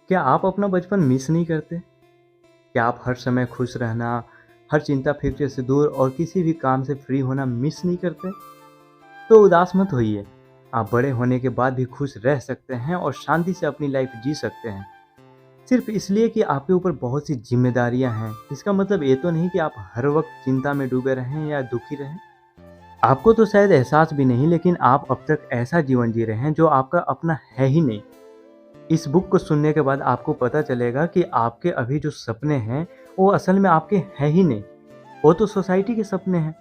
क्या आप अपना बचपन मिस नहीं करते? क्या आप हर समय खुश रहना, हर चिंता फिक्र से दूर और किसी भी काम से फ्री होना मिस नहीं करते? तो उदास मत होइए। आप बड़े होने के बाद भी खुश रह सकते हैं और शांति से अपनी लाइफ जी सकते हैं। सिर्फ इसलिए कि आपके ऊपर बहुत सी जिम्मेदारियां हैं, इसका मतलब ये तो नहीं कि आप हर वक्त चिंता में डूबे रहें या दुखी रहें। आपको तो शायद एहसास भी नहीं, लेकिन आप अब तक ऐसा जीवन जी रहे हैं जो आपका अपना है ही नहीं। इस बुक को सुनने के बाद आपको पता चलेगा कि आपके अभी जो सपने हैं वो असल में आपके हैं ही नहीं, वो तो सोसाइटी के सपने हैं।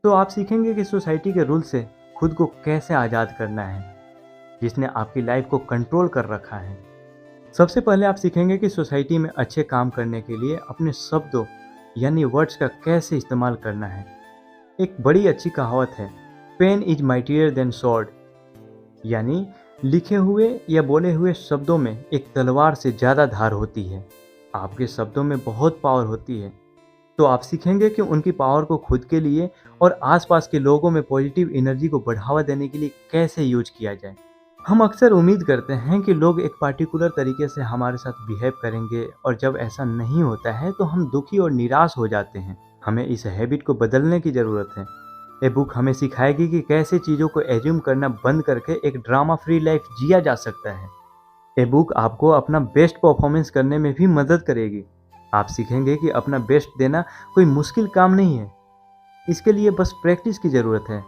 तो आप सीखेंगे कि सोसाइटी के रूल से खुद को कैसे आज़ाद करना है, जिसने आपकी लाइफ को कंट्रोल कर रखा है। सबसे पहले आप सीखेंगे कि सोसाइटी में अच्छे काम करने के लिए अपने शब्दों यानी वर्ड्स का कैसे इस्तेमाल करना है। एक बड़ी अच्छी कहावत है, pen is mightier than sword, यानी लिखे हुए या बोले हुए शब्दों में एक तलवार से ज़्यादा धार होती है। आपके शब्दों में बहुत पावर होती है। तो आप सीखेंगे कि उनकी पावर को खुद के लिए और आसपास के लोगों में पॉजिटिव एनर्जी को बढ़ावा देने के लिए कैसे यूज किया जाए। हम अक्सर उम्मीद करते हैं कि लोग एक पार्टिकुलर तरीके से हमारे साथ बिहेव करेंगे, और जब ऐसा नहीं होता है तो हम दुखी और निराश हो जाते हैं। हमें इस हैबिट को बदलने की ज़रूरत है। ये बुक हमें सिखाएगी कि कैसे चीज़ों को एज्यूम करना बंद करके एक ड्रामा फ्री लाइफ जिया जा सकता है। ये बुक आपको अपना बेस्ट परफॉर्मेंस करने में भी मदद करेगी। आप सीखेंगे कि अपना बेस्ट देना कोई मुश्किल काम नहीं है, इसके लिए बस प्रैक्टिस की ज़रूरत है।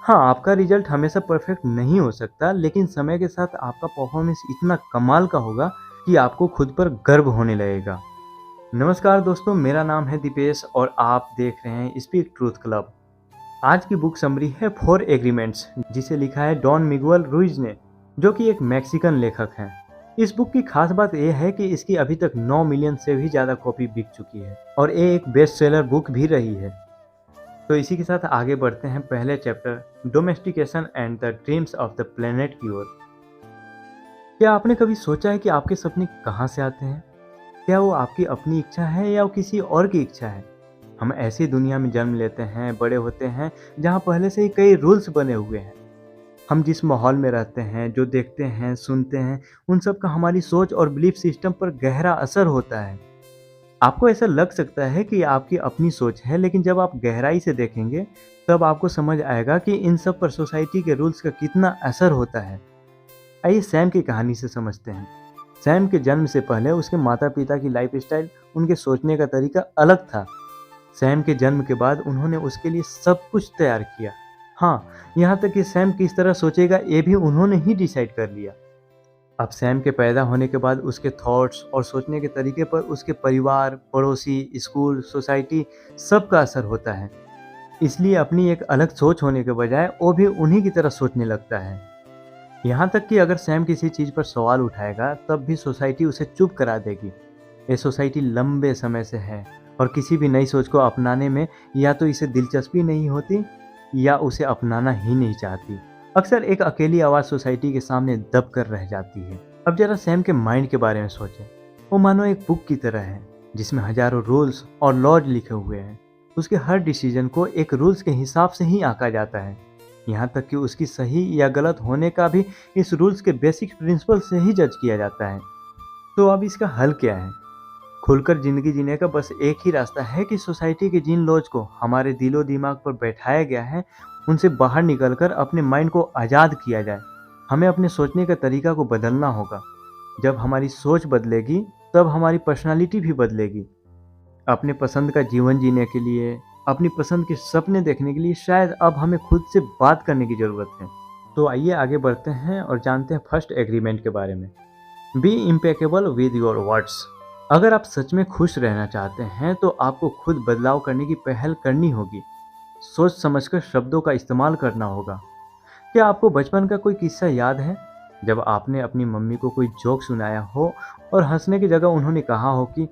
हाँ, आपका रिजल्ट हमेशा परफेक्ट नहीं हो सकता, लेकिन समय के साथ आपका परफॉर्मेंस इतना कमाल का होगा कि आपको खुद पर गर्व होने लगेगा। नमस्कार दोस्तों, मेरा नाम है दीपेश और आप देख रहे हैं स्पीक ट्रूथ क्लब। आज की बुक समरी है फोर एग्रीमेंट्स, जिसे लिखा है डॉन मिगुएल रुइज ने, जो कि एक मैक्सिकन लेखक हैं। इस बुक की खास बात यह है कि इसकी अभी तक 9 मिलियन से भी ज़्यादा कॉपी बिक चुकी है और ये एक बेस्ट सेलर बुक भी रही है। तो इसी के साथ आगे बढ़ते हैं पहले chapter, domestication and the dreams of the planet की ओर। क्या आपने कभी सोचा है कि आपके सपने कहाँ से आते हैं? क्या वो आपकी अपनी इच्छा है या वो किसी और की इच्छा है? हम ऐसी दुनिया में जन्म लेते हैं, बड़े होते हैं, जहाँ पहले से ही कई रूल्स बने हुए हैं। हम जिस माहौल में रहते हैं, जो देखते हैं, सुनते हैं, उन सब का हमारी सोच और बिलीफ सिस्टम पर गहरा असर होता है। आपको ऐसा लग सकता है कि आपकी अपनी सोच है, लेकिन जब आप गहराई से देखेंगे तब आपको समझ आएगा कि इन सब पर सोसाइटी के रूल्स का कितना असर होता है। आइए सैम की कहानी से समझते हैं। सैम के जन्म से पहले उसके माता पिता की लाइफस्टाइल, उनके सोचने का तरीका अलग था। सैम के जन्म के बाद उन्होंने उसके लिए सब कुछ तैयार किया। हाँ, यहाँ तक कि सैम किस तरह सोचेगा ये भी उन्होंने ही डिसाइड कर लिया। अब सैम के पैदा होने के बाद उसके थॉट्स और सोचने के तरीके पर उसके परिवार, पड़ोसी, स्कूल, सोसाइटी सबका असर होता है। इसलिए अपनी एक अलग सोच होने के बजाय वो भी उन्हीं की तरह सोचने लगता है। यहाँ तक कि अगर सैम किसी चीज़ पर सवाल उठाएगा तब भी सोसाइटी उसे चुप करा देगी। ये सोसाइटी लंबे समय से है और किसी भी नई सोच को अपनाने में या तो इसे दिलचस्पी नहीं होती या उसे अपनाना ही नहीं चाहती। अक्सर एक अकेली आवाज़ सोसाइटी के सामने दब कर रह जाती है। अब जरा सैम के माइंड के बारे में सोचें। वो मानो एक बुक की तरह है जिसमें हजारों रूल्स और लॉज लिखे हुए हैं। उसके हर डिसीजन को एक रूल्स के हिसाब से ही आंका जाता है। यहाँ तक कि उसकी सही या गलत होने का भी इस रूल्स के बेसिक प्रिंसिपल से ही जज किया जाता है। तो अब इसका हल क्या है? खुलकर ज़िंदगी जीने का बस एक ही रास्ता है कि सोसाइटी के जिन लॉज को हमारे दिलो दिमाग पर बैठाया गया है, उनसे बाहर निकलकर अपने माइंड को आज़ाद किया जाए। हमें अपने सोचने का तरीका को बदलना होगा। जब हमारी सोच बदलेगी तब हमारी पर्सनालिटी भी बदलेगी। अपने पसंद का जीवन जीने के लिए, अपनी पसंद के सपने देखने के लिए शायद अब हमें खुद से बात करने की ज़रूरत है। तो आइए आगे बढ़ते हैं और जानते हैं फर्स्ट एग्रीमेंट के बारे में। Be impeccable with your words. अगर आप सच में खुश रहना चाहते हैं तो आपको खुद बदलाव करने की पहल करनी होगी। सोच समझकर शब्दों का इस्तेमाल करना होगा। क्या आपको बचपन का कोई किस्सा याद है, जब आपने अपनी मम्मी को कोई जोक सुनाया हो और हंसने की जगह उन्होंने कहा हो कि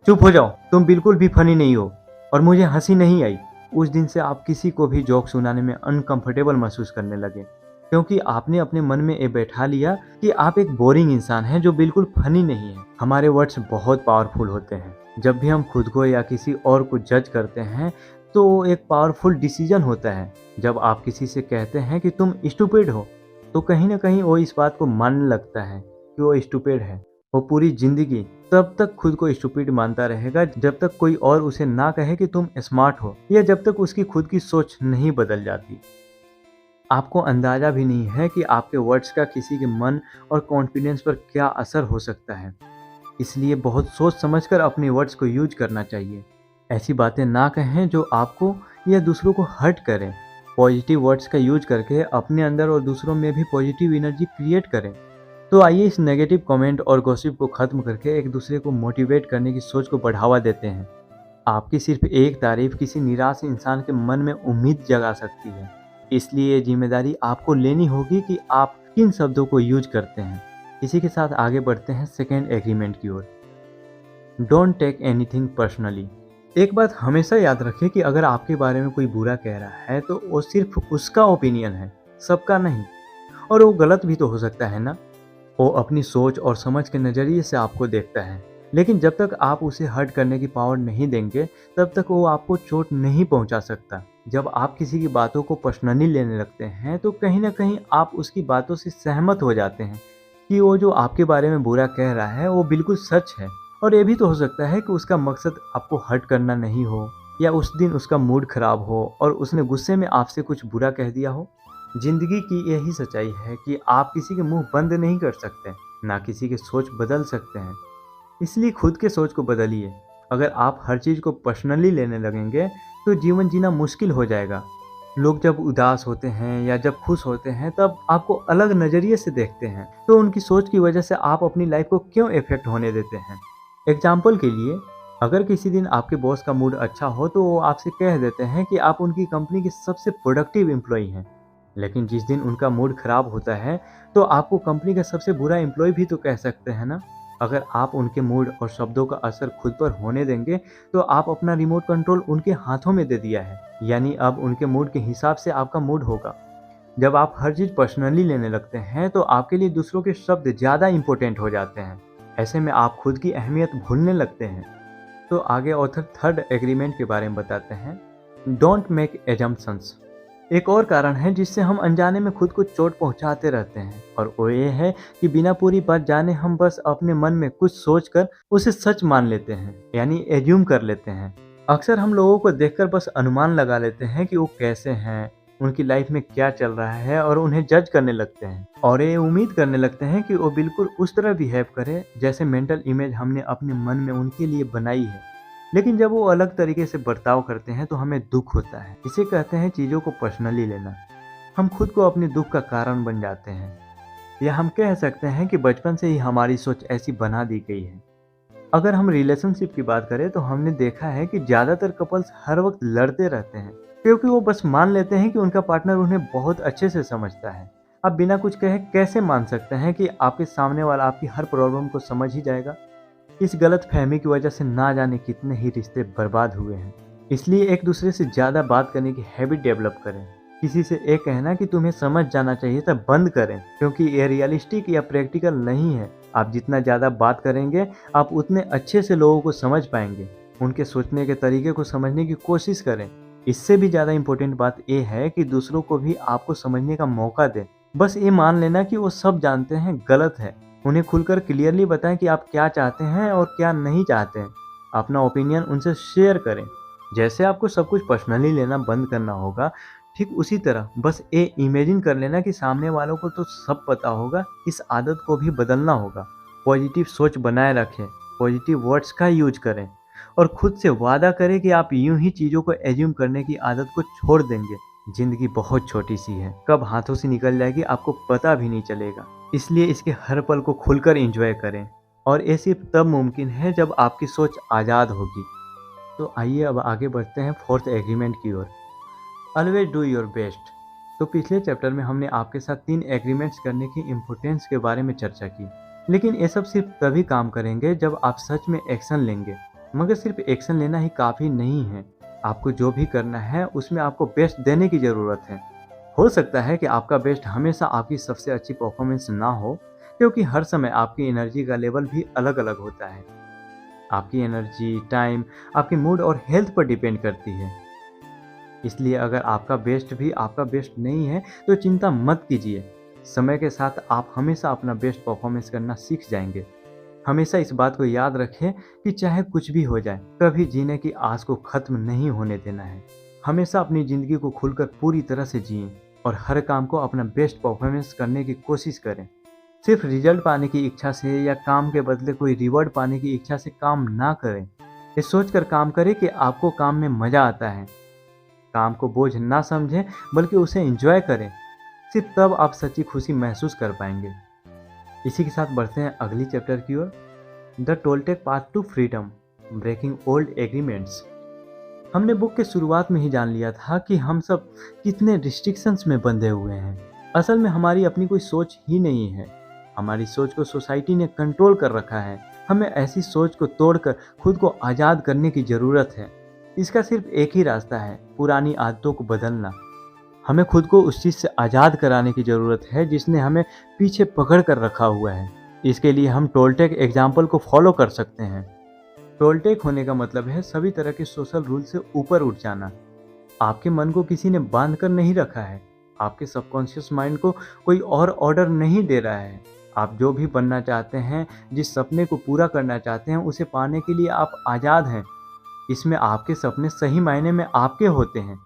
चुप हो जाओ, तुम बिल्कुल भी फनी नहीं हो, और मुझे हंसी नहीं आई? उस दिन से आप किसी को भी जोक सुनाने में अनकंफर्टेबल महसूस करने लगे, क्योंकि आपने अपने मन में ये बैठा लिया कि आप एक बोरिंग इंसान हैं जो बिल्कुल फनी नहीं है। हमारे वर्ड्स बहुत पावरफुल होते हैं। जब भी हम खुद को या किसी और को जज करते हैं तो वो एक पावरफुल डिसीजन होता है। जब आप किसी से कहते हैं कि तुम स्टूपिड हो, तो कहीं ना कहीं वो इस बात को मानने लगता है कि वो स्टूपिड है। वो पूरी ज़िंदगी तब तक खुद को स्टूपिड मानता रहेगा जब तक कोई और उसे ना कहे कि तुम स्मार्ट हो, या जब तक उसकी खुद की सोच नहीं बदल जाती। आपको अंदाज़ा भी नहीं है कि आपके वर्ड्स का किसी के मन और कॉन्फिडेंस पर क्या असर हो सकता है। इसलिए बहुत सोच समझकर अपने वर्ड्स को यूज़ करना चाहिए। ऐसी बातें ना कहें जो आपको या दूसरों को हर्ट करें। पॉजिटिव वर्ड्स का यूज़ करके अपने अंदर और दूसरों में भी पॉजिटिव एनर्जी क्रिएट करें। तो आइए इस नेगेटिव कमेंट और गॉसिप को ख़त्म करके एक दूसरे को मोटिवेट करने की सोच को बढ़ावा देते हैं। आपकी सिर्फ एक तारीफ किसी निराश इंसान के मन में उम्मीद जगा सकती है। इसलिए ये जिम्मेदारी आपको लेनी होगी कि आप किन शब्दों को यूज करते हैं। इसी के साथ आगे बढ़ते हैं सेकेंड एग्रीमेंट की ओर। Don't take anything personally. एक बात हमेशा याद रखें कि अगर आपके बारे में कोई बुरा कह रहा है तो वो सिर्फ उसका ओपिनियन है, सबका नहीं। और वो गलत भी तो हो सकता है ना। वो अपनी सोच और समझ के नज़रिए से आपको देखता है, लेकिन जब तक आप उसे हर्ट करने की पावर नहीं देंगे तब तक वो आपको चोट नहीं पहुंचा सकता। जब आप किसी की बातों को पर्सनली लेने लगते हैं तो कहीं ना कहीं आप उसकी बातों से सहमत हो जाते हैं कि वो जो आपके बारे में बुरा कह रहा है वो बिल्कुल सच है। और ये भी तो हो सकता है कि उसका मकसद आपको हर्ट करना नहीं हो, या उस दिन उसका मूड खराब हो और उसने गुस्से में आपसे कुछ बुरा कह दिया हो। जिंदगी की यही सच्चाई है कि आप किसी के मुंह बंद नहीं कर सकते, ना किसी की सोच बदल सकते हैं। इसलिए खुद के सोच को बदलिए। अगर आप हर चीज़ को पर्सनली लेने लगेंगे तो जीवन जीना मुश्किल हो जाएगा। लोग जब उदास होते हैं या जब खुश होते हैं तब आपको अलग नज़रिए से देखते हैं, तो उनकी सोच की वजह से आप अपनी लाइफ को क्यों इफेक्ट होने देते हैं। एग्जाम्पल के लिए, अगर किसी दिन आपके बॉस का मूड अच्छा हो तो वो आपसे कह देते हैं कि आप उनकी कंपनी के सबसे प्रोडक्टिव एम्प्लॉई हैं। लेकिन जिस दिन उनका मूड खराब होता है तो आपको कंपनी का सबसे बुरा एम्प्लॉय भी तो कह सकते हैं ना। अगर आप उनके मूड और शब्दों का असर खुद पर होने देंगे तो आप अपना रिमोट कंट्रोल उनके हाथों में दे दिया है, यानी अब उनके मूड के हिसाब से आपका मूड होगा। जब आप हर चीज़ पर्सनली लेने लगते हैं तो आपके लिए दूसरों के शब्द ज़्यादा इंपॉर्टेंट हो जाते हैं। ऐसे में आप खुद की अहमियत भूलने लगते हैं। तो आगे ऑथर थर्ड एग्रीमेंट के बारे में बताते हैं। Don't make assumptions. एक और कारण है जिससे हम अनजाने में खुद को चोट पहुंचाते रहते हैं, और वो ये है कि बिना पूरी बात जाने हम बस अपने मन में कुछ सोचकर उसे सच मान लेते हैं, यानी एज्यूम कर लेते हैं। अक्सर हम लोगों को देखकर बस अनुमान लगा लेते हैं कि वो कैसे हैं, उनकी लाइफ में क्या चल रहा है, और उन्हें जज करने लगते हैं और ये उम्मीद करने लगते हैं कि वो बिल्कुल उस तरह बिहेव करे जैसे मेंटल इमेज हमने अपने मन में उनके लिए बनाई है। लेकिन जब वो अलग तरीके से बर्ताव करते हैं तो हमें दुख होता है। इसे कहते हैं चीज़ों को पर्सनली लेना। हम खुद को अपने दुख का कारण बन जाते हैं, या हम कह सकते हैं कि बचपन से ही हमारी सोच ऐसी बना दी गई है। अगर हम रिलेशनशिप की बात करें तो हमने देखा है कि ज़्यादातर कपल्स हर वक्त लड़ते रहते हैं, क्योंकि वो बस मान लेते हैं कि उनका पार्टनर उन्हें बहुत अच्छे से समझता है। आप बिना कुछ कहे कैसे मान सकते हैं कि आपके सामने वाला आपकी हर प्रॉब्लम को समझ ही जाएगा। इस गलत फहमी की वजह से ना जाने कितने ही रिश्ते बर्बाद हुए हैं। इसलिए एक दूसरे से ज़्यादा बात करने की हैबिट डेवलप करें। किसी से ये कहना कि तुम्हें समझ जाना चाहिए था बंद करें, क्योंकि ये रियलिस्टिक या प्रैक्टिकल नहीं है। आप जितना ज़्यादा बात करेंगे आप उतने अच्छे से लोगों को समझ पाएंगे। उनके सोचने के तरीके को समझने की कोशिश करें। इससे भी ज़्यादा इम्पोर्टेंट बात यह है कि दूसरों को भी आपको समझने का मौका दें। बस ये मान लेना कि वो सब जानते हैं गलत है। उन्हें खुलकर क्लियरली बताएं कि आप क्या चाहते हैं और क्या नहीं चाहते हैं। अपना ओपिनियन उनसे शेयर करें। जैसे आपको सब कुछ पर्सनली लेना बंद करना होगा, ठीक उसी तरह बस ये इमेजिन कर लेना कि सामने वालों को तो सब पता होगा। इस आदत को भी बदलना होगा। पॉजिटिव सोच बनाए रखें, पॉजिटिव वर्ड्स का यूज करें, और खुद से वादा करें कि आप यूं ही चीज़ों को एज्यूम करने की आदत को छोड़ देंगे। जिंदगी बहुत छोटी सी है, कब हाथों से निकल जाएगी आपको पता भी नहीं चलेगा। इसलिए इसके हर पल को खुलकर एंजॉय करें, और ये सिर्फ तब मुमकिन है जब आपकी सोच आज़ाद होगी। तो आइए अब आगे बढ़ते हैं फोर्थ एग्रीमेंट की ओर। Always do your best. तो पिछले चैप्टर में हमने आपके साथ 3 एग्रीमेंट्स करने की इम्पोर्टेंस के बारे में चर्चा की, लेकिन ये सब सिर्फ तभी काम करेंगे जब आप सच में एक्शन लेंगे। मगर सिर्फ एक्शन लेना ही काफ़ी नहीं है। आपको जो भी करना है उसमें आपको बेस्ट देने की ज़रूरत है। हो सकता है कि आपका बेस्ट हमेशा आपकी सबसे अच्छी परफॉर्मेंस ना हो, क्योंकि हर समय आपकी एनर्जी का लेवल भी अलग अलग होता है। आपकी एनर्जी, टाइम, आपके मूड और हेल्थ पर डिपेंड करती है। इसलिए अगर आपका बेस्ट भी आपका बेस्ट नहीं है तो चिंता मत कीजिए। समय के साथ आप हमेशा अपना बेस्ट परफॉर्मेंस करना सीख जाएंगे। हमेशा इस बात को याद रखें कि चाहे कुछ भी हो जाए, कभी जीने की आस को खत्म नहीं होने देना है। हमेशा अपनी ज़िंदगी को खुलकर पूरी तरह से जिएं और हर काम को अपना बेस्ट परफॉर्मेंस करने की कोशिश करें। सिर्फ रिजल्ट पाने की इच्छा से या काम के बदले कोई रिवॉर्ड पाने की इच्छा से काम ना करें। ये सोचकर काम करें कि आपको काम में मज़ा आता है। काम को बोझ ना समझें, बल्कि उसे एंजॉय करें। सिर्फ तब आप सच्ची खुशी महसूस कर पाएंगे। इसी के साथ बढ़ते हैं अगली चैप्टर की ओर, the Toltec path to freedom, breaking old agreements. हमने बुक के शुरुआत में ही जान लिया था कि हम सब कितने रिस्ट्रिक्शंस में बंधे हुए हैं। असल में हमारी अपनी कोई सोच ही नहीं है। हमारी सोच को सोसाइटी ने कंट्रोल कर रखा है। हमें ऐसी सोच को तोड़कर खुद को आज़ाद करने की ज़रूरत है। इसका सिर्फ एक ही रास्ता है, पुरानी आदतों को बदलना। हमें खुद को उस चीज़ से आज़ाद कराने की ज़रूरत है जिसने हमें पीछे पकड़ कर रखा हुआ है। इसके लिए हम टोल्टेक एग्जाम्पल को फॉलो कर सकते हैं। टोल्टेक होने का मतलब है सभी तरह के सोशल रूल से ऊपर उठ जाना। आपके मन को किसी ने बांध कर नहीं रखा है। आपके सबकॉन्शियस माइंड को कोई और ऑर्डर नहीं दे रहा है। आप जो भी बनना चाहते हैं, जिस सपने को पूरा करना चाहते हैं, उसे पाने के लिए आप आज़ाद हैं। इसमें आपके सपने सही मायने में आपके होते हैं।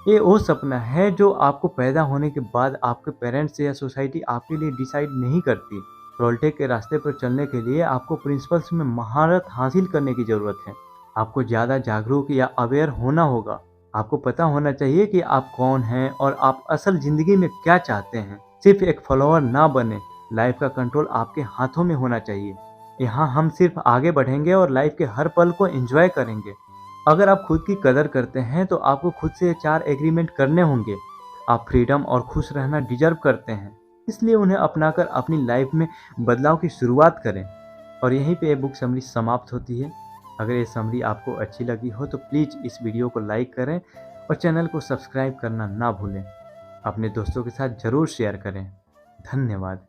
ये वो सपना है जो आपको पैदा होने के बाद आपके पेरेंट्स या सोसाइटी आपके लिए डिसाइड नहीं करती। टोल्टेक के रास्ते पर चलने के लिए आपको प्रिंसिपल्स में महारत हासिल करने की ज़रूरत है। आपको ज़्यादा जागरूक या अवेयर होना होगा। आपको पता होना चाहिए कि आप कौन हैं और आप असल ज़िंदगी में क्या चाहते हैं। सिर्फ एक फॉलोअर ना बने। लाइफ का कंट्रोल आपके हाथों में होना चाहिए। यहाँ हम सिर्फ आगे बढ़ेंगे और लाइफ के हर पल को एंजॉय करेंगे। अगर आप खुद की कदर करते हैं तो आपको खुद से 4 एग्रीमेंट करने होंगे। आप फ्रीडम और खुश रहना डिजर्व करते हैं, इसलिए उन्हें अपनाकर अपनी लाइफ में बदलाव की शुरुआत करें। और यहीं पे ये बुक समरी समाप्त होती है। अगर ये समरी आपको अच्छी लगी हो तो प्लीज़ इस वीडियो को लाइक करें और चैनल को सब्सक्राइब करना ना भूलें। अपने दोस्तों के साथ ज़रूर शेयर करें। धन्यवाद।